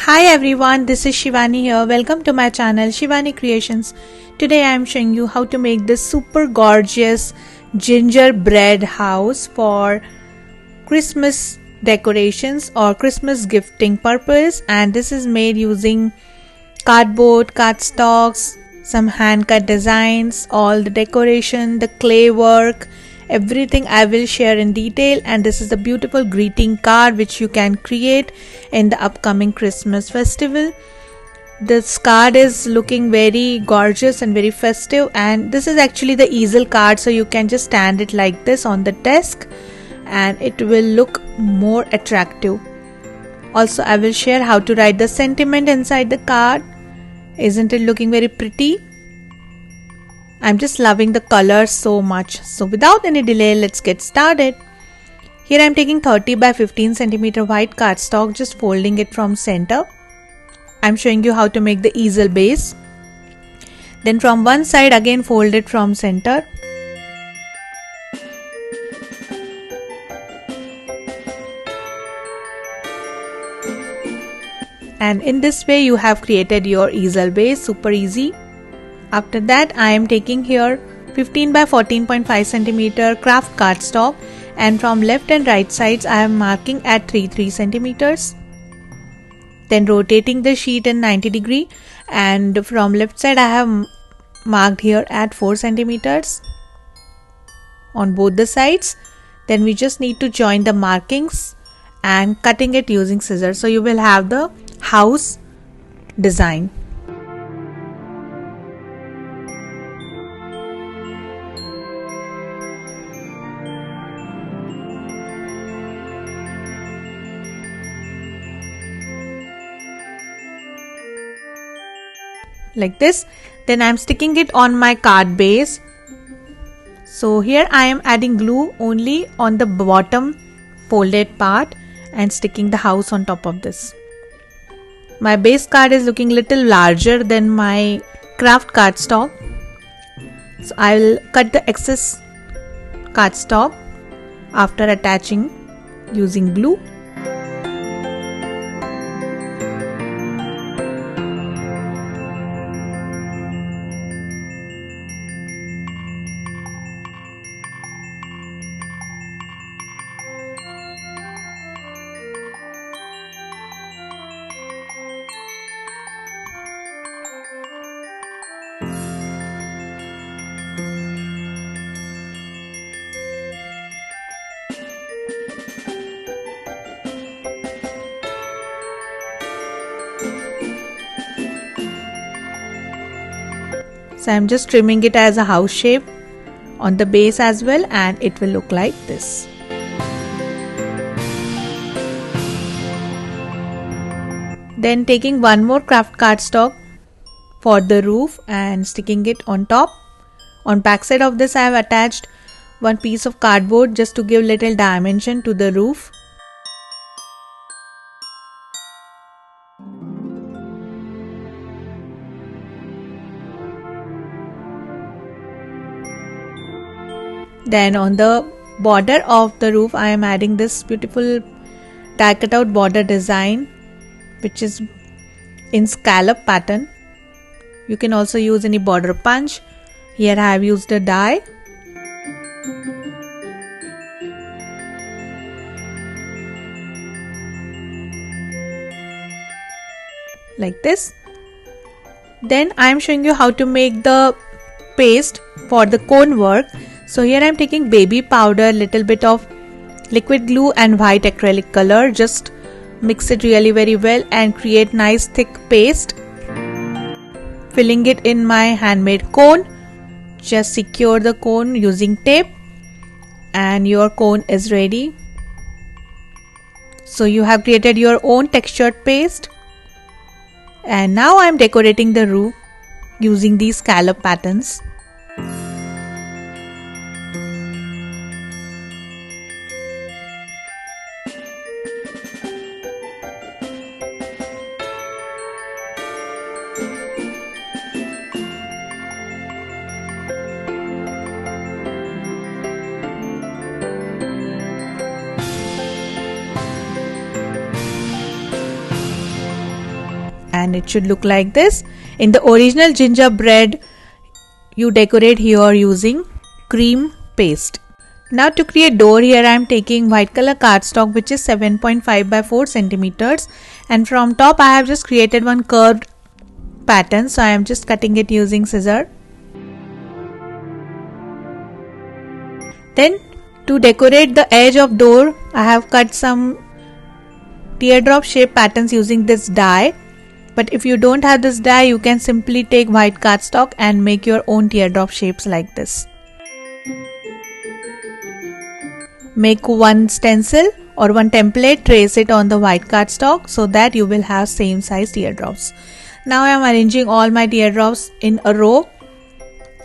Hi everyone, this is Shivani here. Welcome to my channel Shivani Creations. Today I am showing you how to make this super gorgeous gingerbread house for Christmas decorations or Christmas gifting purpose, and this is made using cardboard, cardstocks, some hand cut designs, all the decoration, the clay work, everything I will share in detail. And this is the beautiful greeting card which you can create in the upcoming Christmas festival. This card is looking very gorgeous and very festive, and this is actually the easel card, so you can just stand it like this on the desk and it will look more attractive. Also, I will share how to write the sentiment inside the card. Isn't it looking very pretty? I'm just loving the colors so much. So without any delay, let's get started. Here I'm taking 30 by 15 centimeter white cardstock, just folding it from center. I'm showing you how to make the easel base. Then from one side again fold it from center. And in this way you have created your easel base, super easy. After that I am taking here 15 by 14.5 centimeter Kraft Cardstock, and from left and right sides I am marking at 3 centimeters. Then rotating the sheet in 90 degree, and from left side I have marked here at 4 centimeters on both the sides. Then we just need to join the markings and cutting it using scissors, so you will have the house design. Like this. Then I am sticking it on my card base. So here I am adding glue only on the bottom folded part and sticking the house on top of this. My base card is looking little larger than my Kraft cardstock, so I will cut the excess cardstock after attaching using glue. So I am just trimming it as a house shape on the base as well, and it will look like this. Then taking one more Kraft cardstock for the roof and sticking it on top. On back side of this I have attached one piece of cardboard just to give little dimension to the roof. Then on the border of the roof I am adding this beautiful die cut out border design, which is in scallop pattern. You can also use any border punch. Here I have used a die. Like this. Then I am showing you how to make the paste for the cone work. So here I am taking baby powder, little bit of liquid glue and white acrylic color. Just mix it really very well and create nice thick paste. Filling it in my handmade cone. Just secure the cone using tape and your cone is ready. So you have created your own textured paste. And now I am decorating the roof using these scallop patterns. and it should look like this. In the original gingerbread, you decorate here using cream paste. Now to create door, here I am taking white color cardstock, which is 7.5 by 4 centimeters, and from top I have just created one curved pattern, so I am just cutting it using scissor. Then to decorate the edge of door, I have cut some teardrop shape patterns using this die. But if you don't have this die, you can simply take white cardstock and make your own teardrop shapes like this. Make one stencil or one template, trace it on the white cardstock so that you will have same size teardrops. Now I am arranging all my teardrops in a row.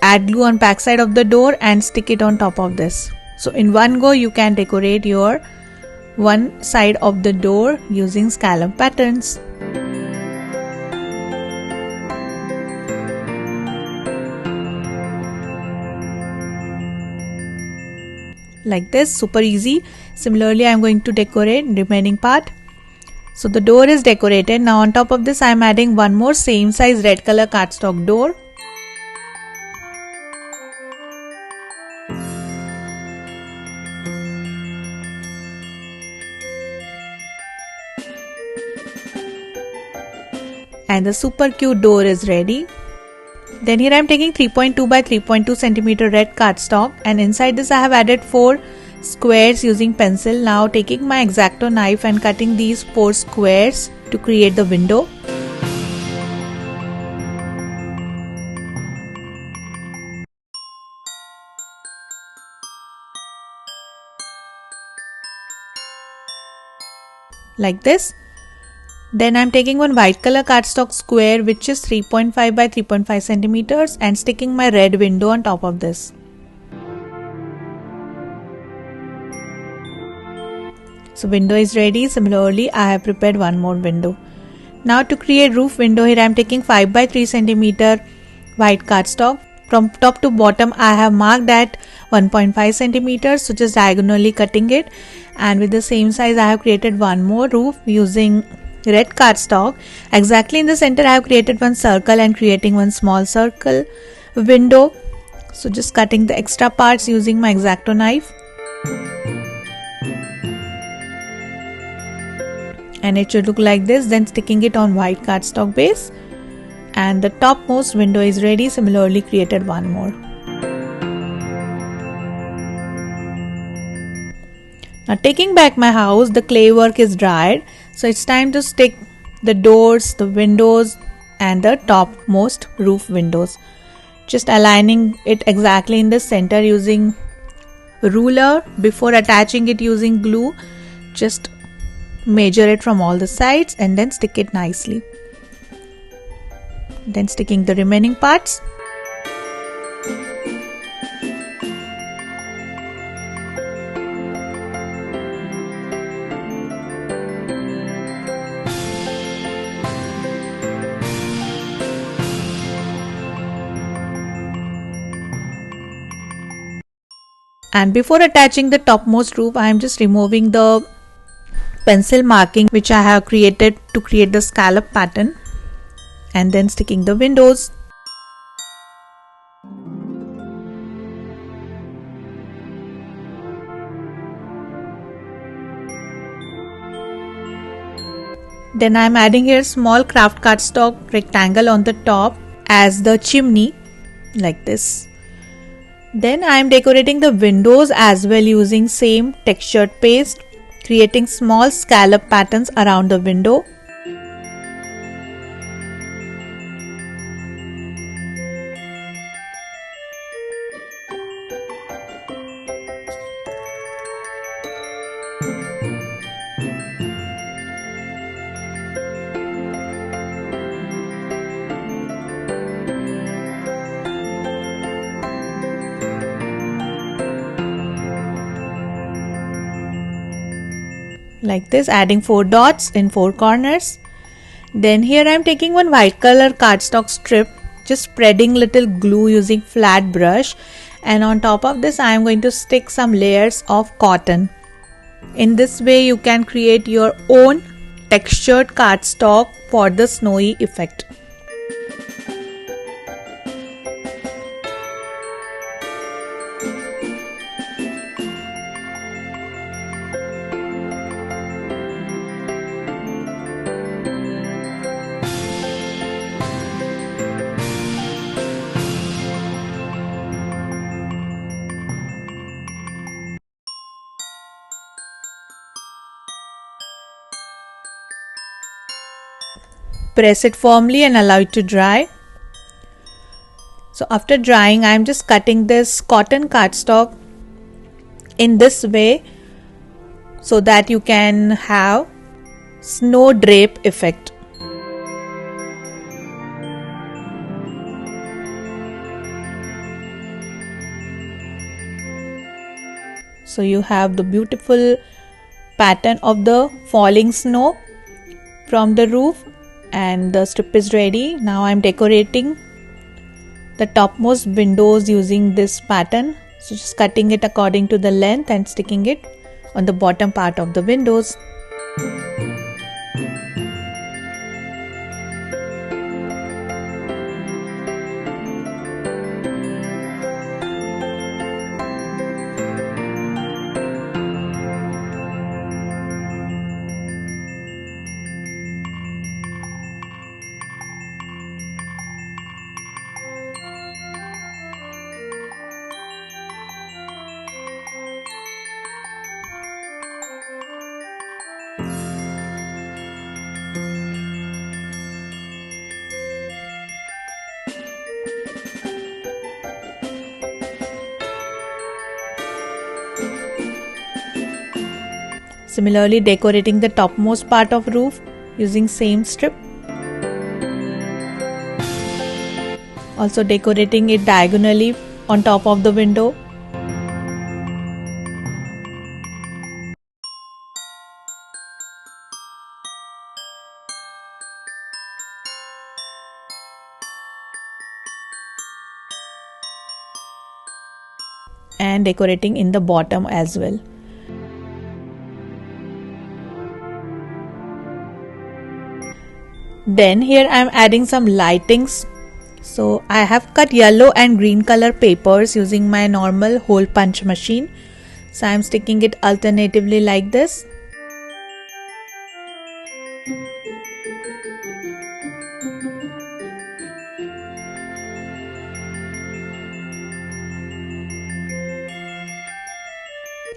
Add glue on back side of the door and stick it on top of this. So in one go you can decorate your one side of the door using scallop patterns. Like this, super easy. Similarly, I am going to decorate remaining part. So the door is decorated. Now on top of this, I am adding one more same size red color cardstock door. And the super cute door is ready. Then here I am taking 3.2 by 3.2 centimeter red cardstock, and inside this I have added 4 squares using pencil. Now taking my X-Acto knife and cutting these 4 squares to create the window. Like this. Then I am taking one white color cardstock square, which is 3.5 by 3.5 centimeters, and sticking my red window on top of this. So window is ready. Similarly, I have prepared one more window. Now to create roof window, here I am taking 5 by 3 centimeter white cardstock. From top to bottom I have marked at 1.5 centimeters, so just diagonally cutting it, and with the same size I have created one more roof using red cardstock. Exactly in the center I have created one circle and creating one small circle window. So just cutting the extra parts using my X-Acto knife. And it should look like this. Then sticking it on white cardstock base. And the topmost window is ready. Similarly created one more. Now taking back my house, the clay work is dried. So it's time to stick the doors, the windows and the topmost roof windows. Just aligning it exactly in the center using ruler. Before attaching it using glue, just measure it from all the sides and then stick it nicely. Then sticking the remaining parts. And before attaching the topmost roof, I am just removing the pencil marking which I have created to create the scallop pattern, and then sticking the windows. Then I am adding here small Kraft Cardstock rectangle on the top as the chimney, like this. Then I am decorating the windows as well using same textured paste, creating small scallop patterns around the window. Like this, adding 4 dots in 4 corners. Then here I am taking one white color cardstock strip, just spreading little glue using flat brush, and on top of this I am going to stick some layers of cotton. In this way you can create your own textured cardstock for the snowy effect. Press it firmly and allow it to dry. So after drying, I am just cutting this cotton cardstock in this way so that you can have snow drape effect. So you have the beautiful pattern of the falling snow from the roof, and the strip is ready. Now I am decorating the topmost windows using this pattern. So just cutting it according to the length and sticking it on the bottom part of the windows. Similarly, decorating the topmost part of roof using same strip. Also decorating it diagonally on top of the window. And decorating in the bottom as well. Then here I am adding some lightings. So I have cut yellow and green color papers using my normal hole punch machine. So I am sticking it alternatively like this.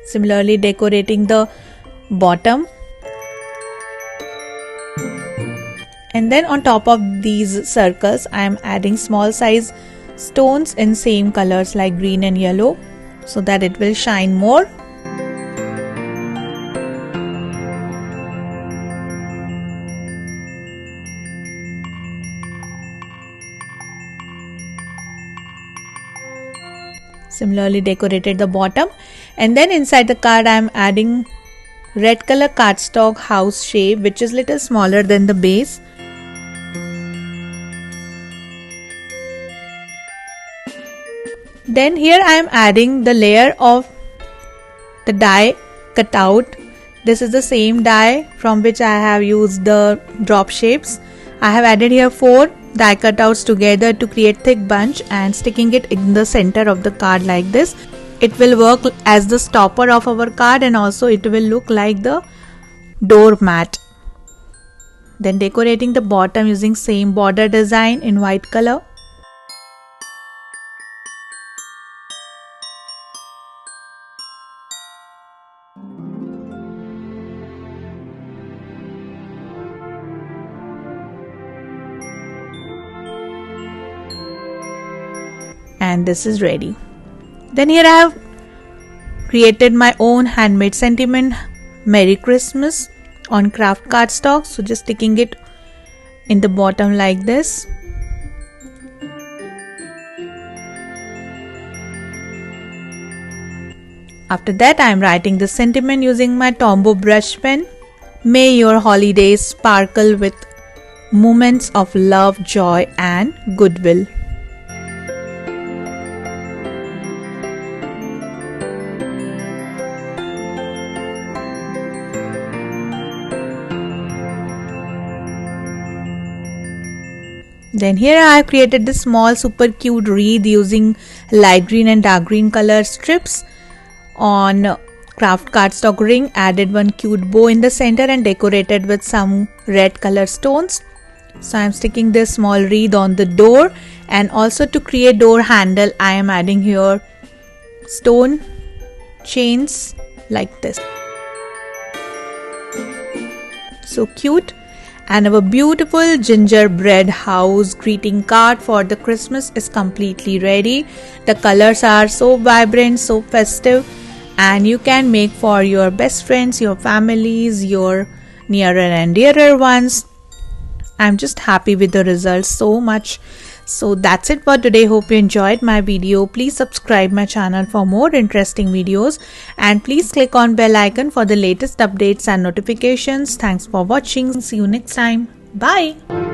Similarly, decorating the bottom. And then on top of these circles, I am adding small size stones in same colors like green and yellow so that it will shine more. Similarly, decorated the bottom. And then inside the card, I am adding red color cardstock house shape, which is little smaller than the base. Then here I am adding the layer of the die cut out. This is the same die from which I have used the drop shapes. I have added here 4 die cutouts together to create thick bunch and sticking it in the center of the card like this. It will work as the stopper of our card and also it will look like the doormat. Then decorating the bottom using same border design in white color. And this is ready. Then here I have created my own handmade sentiment Merry Christmas on Kraft Cardstock. So just sticking it in the bottom like this. After that I am writing the sentiment using my Tombow brush pen. May your holidays sparkle with moments of love, joy and goodwill. Then here I have created this small super cute wreath using light green and dark green color strips on Kraft Cardstock ring. Added one cute bow in the center and decorated with some red color stones. So I am sticking this small wreath on the door, and also to create door handle I am adding here stone chains like this. So cute. And our beautiful gingerbread house greeting card for the Christmas is completely ready. The colors are so vibrant, so festive, and you can make for your best friends, your families, your nearer and dearer ones. I'm just happy with the results so much. So that's it for today. Hope you enjoyed my video. Please subscribe my channel for more interesting videos, and please click on bell icon for the latest updates and notifications. Thanks for watching. See you next time. Bye.